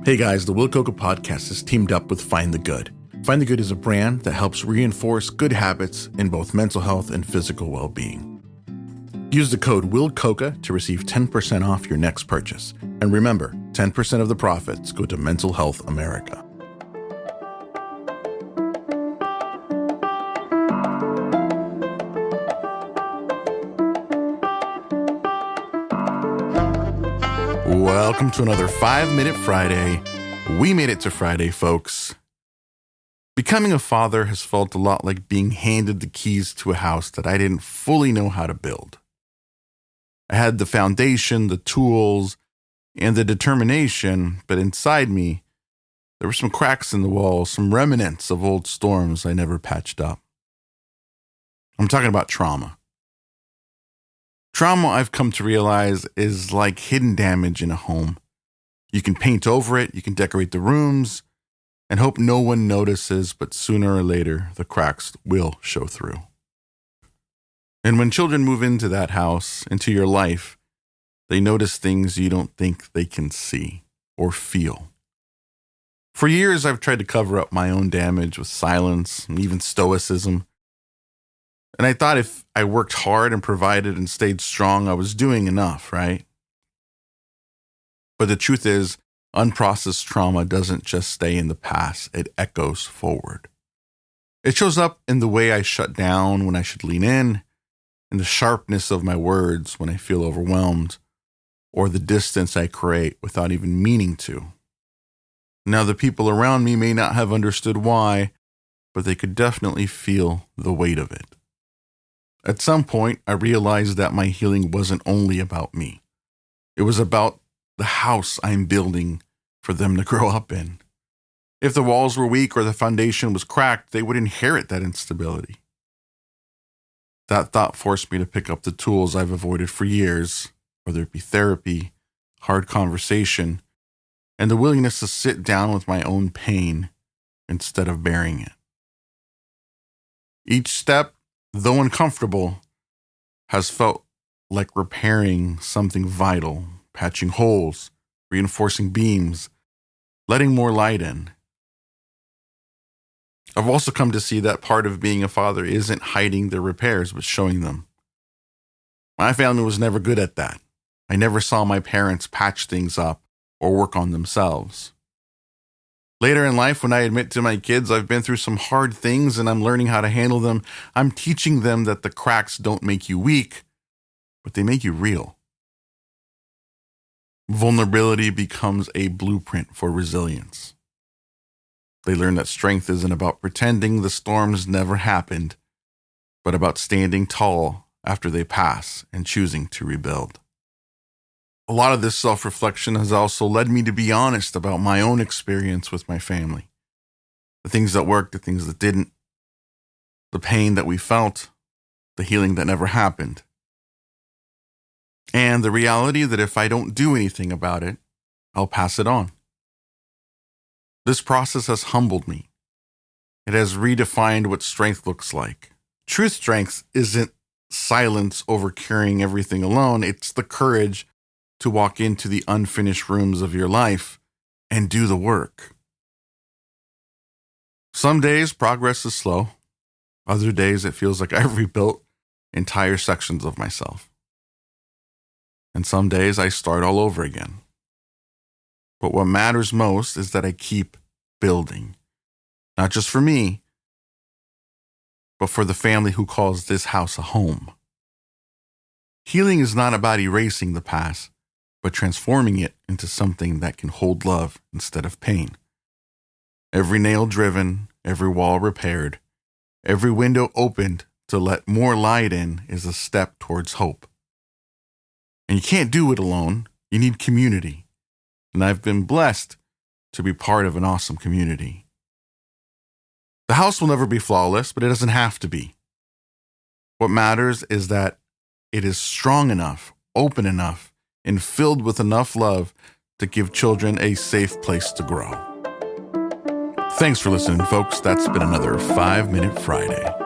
Hey guys, the Will Coca podcast is teamed up with Find the Good. Find the Good is a brand that helps reinforce good habits in both mental health and physical well-being. Use the code WILLCOCA to receive 10% off your next purchase. And remember, 10% of the profits go to Mental Health America. Welcome to another 5-Minute Friday. We made it to Friday, folks. Becoming a father has felt a lot like being handed the keys to a house that I didn't fully know how to build. I had the foundation, the tools, and the determination, but inside me, there were some cracks in the walls, some remnants of old storms I never patched up. I'm talking about trauma. Trauma, I've come to realize, is like hidden damage in a home. You can paint over it, you can decorate the rooms, and hope no one notices, but sooner or later, the cracks will show through. And when children move into that house, into your life, they notice things you don't think they can see or feel. For years, I've tried to cover up my own damage with silence and even stoicism. And I thought if I worked hard and provided and stayed strong, I was doing enough, right? But the truth is, unprocessed trauma doesn't just stay in the past, it echoes forward. It shows up in the way I shut down when I should lean in the sharpness of my words when I feel overwhelmed, or the distance I create without even meaning to. Now, the people around me may not have understood why, but they could definitely feel the weight of it. At some point, I realized that my healing wasn't only about me. It was about the house I'm building for them to grow up in. If the walls were weak or the foundation was cracked, they would inherit that instability. That thought forced me to pick up the tools I've avoided for years, whether it be therapy, hard conversation, and the willingness to sit down with my own pain instead of bearing it. Each step, though uncomfortable, has felt like repairing something vital, patching holes, reinforcing beams, letting more light in. I've also come to see that part of being a father isn't hiding the repairs, but showing them. My family was never good at that. I never saw my parents patch things up or work on themselves. Later in life, when I admit to my kids I've been through some hard things and I'm learning how to handle them, I'm teaching them that the cracks don't make you weak, but they make you real. Vulnerability becomes a blueprint for resilience. They learn that strength isn't about pretending the storms never happened, but about standing tall after they pass and choosing to rebuild. A lot of this self-reflection has also led me to be honest about my own experience with my family. The things that worked, the things that didn't, the pain that we felt, the healing that never happened. And the reality that if I don't do anything about it, I'll pass it on. This process has humbled me. It has redefined what strength looks like. True strength isn't silence over carrying everything alone. It's the courage to walk into the unfinished rooms of your life and do the work. Some days progress is slow. Other days it feels like I've rebuilt entire sections of myself. And some days I start all over again. But what matters most is that I keep building. Not just for me, but for the family who calls this house a home. Healing is not about erasing the past, but transforming it into something that can hold love instead of pain. Every nail driven, every wall repaired, every window opened to let more light in is a step towards hope. And you can't do it alone. You need community. And I've been blessed to be part of an awesome community. The house will never be flawless, but it doesn't have to be. What matters is that it is strong enough, open enough, and filled with enough love to give children a safe place to grow. Thanks for listening, folks. That's been another 5-Minute Friday.